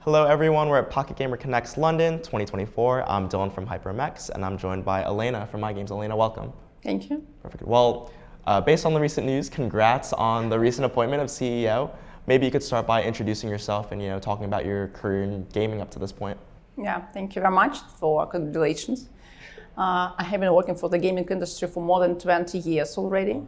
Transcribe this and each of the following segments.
Hello everyone, we're at Pocket Gamer Connects London 2024. I'm Dylan from HyprChats, and I'm joined by Elena from MY.GAMES. Elena, welcome. Thank you. Perfect. Well, based on the recent news, congrats on the recent appointment of CEO. Maybe you could start by introducing yourself and talking about your career in gaming up to this point. Yeah, thank you very much for congratulations. I have been working for the gaming industry for more than 20 years already.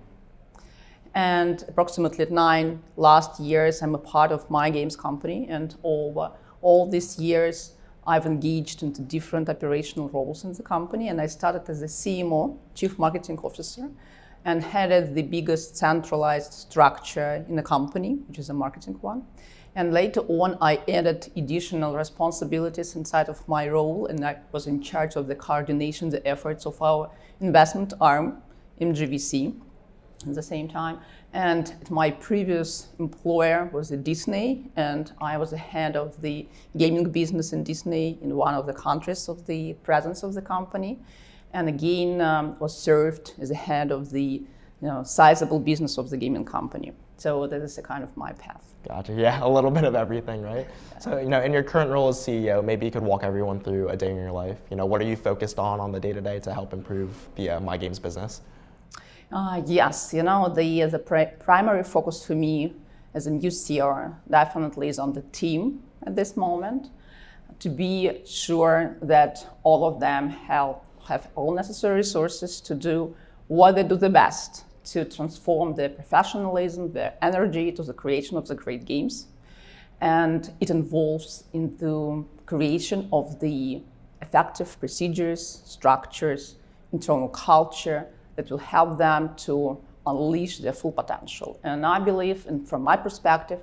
And approximately 9 last years, I'm a part of MY.GAMES company, and over all these years, I've engaged into different operational roles in the company, and I started as a CMO, Chief Marketing Officer, and headed the biggest centralized structure in the company, which is a marketing one. And later on, I added additional responsibilities inside of my role, and I was in charge of the coordination, the efforts of our investment arm, MGVC, at the same time. And my previous employer was Disney, and I was the head of the gaming business in Disney in one of the countries of the presence of the company. And again, was served as the head of the sizable business of the gaming company. So that is a kind of my path. Gotcha. Yeah, a little bit of everything, right? Yeah. So, in your current role as CEO, maybe you could walk everyone through a day in your life. What are you focused on the day-to-day to help improve the MY.GAMES business? Yes, the primary focus for me as a new CEO definitely is on the team at this moment, to be sure that all of them have all necessary resources to do what they do the best, to transform their professionalism, their energy to the creation of the great games. And it involves in the creation of the effective procedures, structures, internal culture that will help them to unleash their full potential. And I believe, and from my perspective,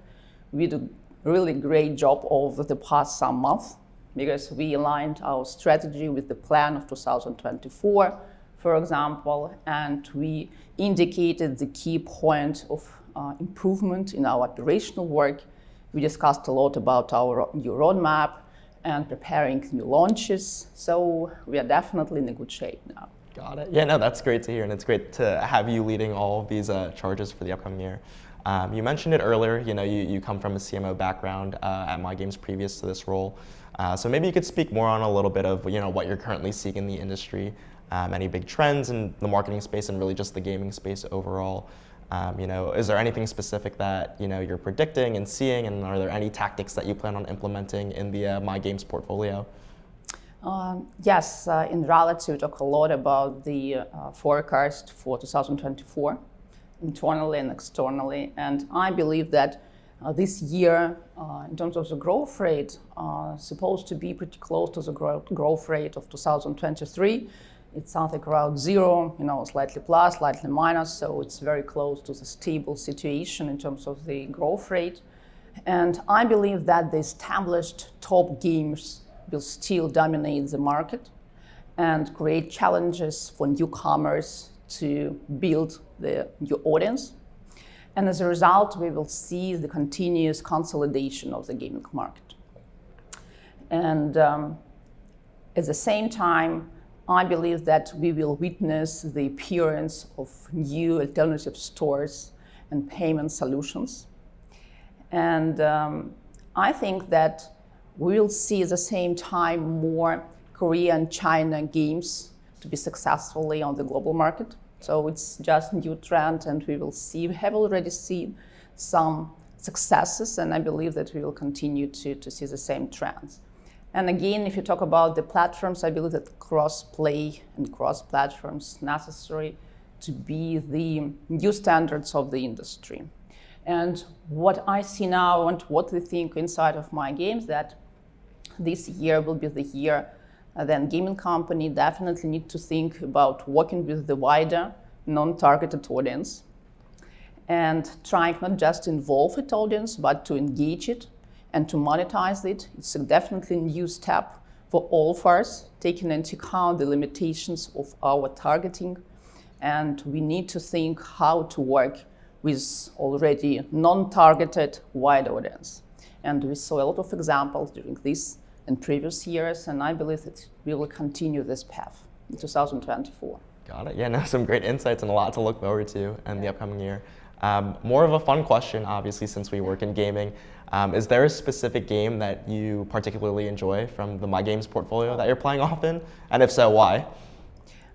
we do a really great job over the past some months, because we aligned our strategy with the plan of 2024, for example, and we indicated the key point of improvement in our operational work. We discussed a lot about our new roadmap and preparing new launches. So we are definitely in a good shape now. Got it. Yeah, no, that's great to hear, and it's great to have you leading all of these charges for the upcoming year. You mentioned it earlier, you come from a CMO background at MY.GAMES previous to this role. So maybe you could speak more on a little bit of what you're currently seeing in the industry, any big trends in the marketing space and really just the gaming space overall. Is there anything specific that you're predicting and seeing, and are there any tactics that you plan on implementing in the MY.GAMES portfolio? Yes, in reality, we talk a lot about the forecast for 2024, internally and externally. And I believe that this year, in terms of the growth rate, supposed to be pretty close to the growth rate of 2023. It's something around 0, slightly plus, slightly minus. So it's very close to the stable situation in terms of the growth rate. And I believe that the established top games will still dominate the market and create challenges for newcomers to build the new audience. And as a result, we will see the continuous consolidation of the gaming market. And at the same time, I believe that we will witness the appearance of new alternative stores and payment solutions. And I think that we will see at the same time more Korea and China games to be successfully on the global market. So it's just a new trend, and we have already seen some successes, and I believe that we will continue to see the same trends. And again, if you talk about the platforms, I believe that cross-play and cross-platforms necessary to be the new standards of the industry. And what I see now and what we think inside of MY.GAMES, that this year will be the year then gaming company definitely need to think about working with the wider non-targeted audience and trying not just to involve its audience, but to engage it and to monetize it. It's definitely a new step for all of us, taking into account the limitations of our targeting. And we need to think how to work with already non-targeted wide audience. And we saw a lot of examples during this and previous years, and I believe that we will continue this path in 2024. Got it. Yeah, no, some great insights and a lot to look forward to in the upcoming year. More of a fun question, obviously, since we work in gaming. Is there a specific game that you particularly enjoy from the MY.GAMES portfolio that you're playing often? And if so, why?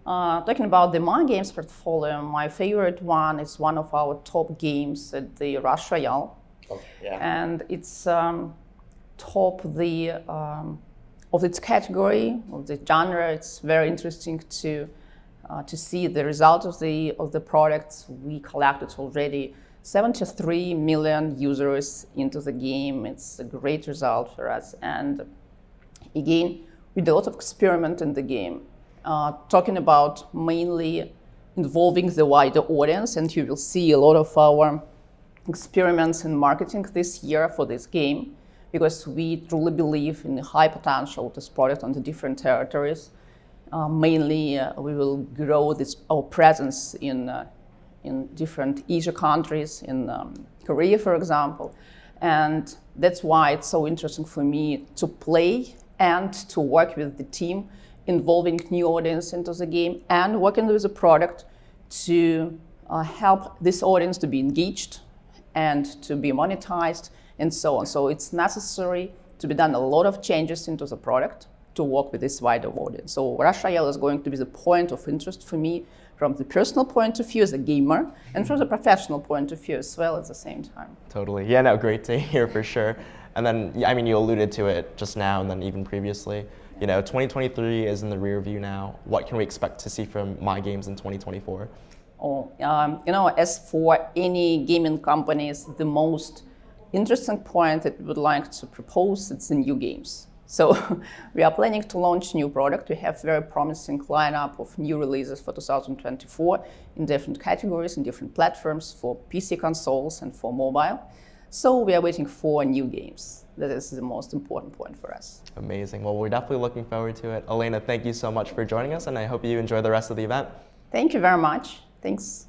Talking about the MY.GAMES portfolio, my favorite one is one of our top games at the Rush Royale. Oh, yeah. And it's top of its category, of the genre. It's very interesting to see the result of the products. We collected already 73 million users into the game. It's a great result for us. And again, we did a lot of experiment in the game, talking about mainly involving the wider audience. And you will see a lot of our experiments in marketing this year for this game, because we truly believe in the high potential of this product on the different territories. Mainly, we will grow our presence in different Asia countries, in Korea, for example. And that's why it's so interesting for me to play and to work with the team, involving new audience into the game and working with the product to help this audience to be engaged and to be monetized and so on. So it's necessary to be done a lot of changes into the product to work with this wider audience. So Rush Royale is going to be the point of interest for me from the personal point of view as a gamer and from the professional point of view as well at the same time. Totally. Yeah, no, great to hear for sure. And then, I mean, you alluded to it just now and then even previously. 2023 is in the rear view now. What can we expect to see from MY.GAMES in 2024? As for any gaming companies, the most interesting point that we would like to propose is the new games. So we are planning to launch new product. We have very promising lineup of new releases for 2024 in different categories, in different platforms for PC consoles and for mobile. So we are waiting for new games. That is the most important point for us. Amazing. Well, we're definitely looking forward to it. Elena, thank you so much for joining us, and I hope you enjoy the rest of the event. Thank you very much. Thanks.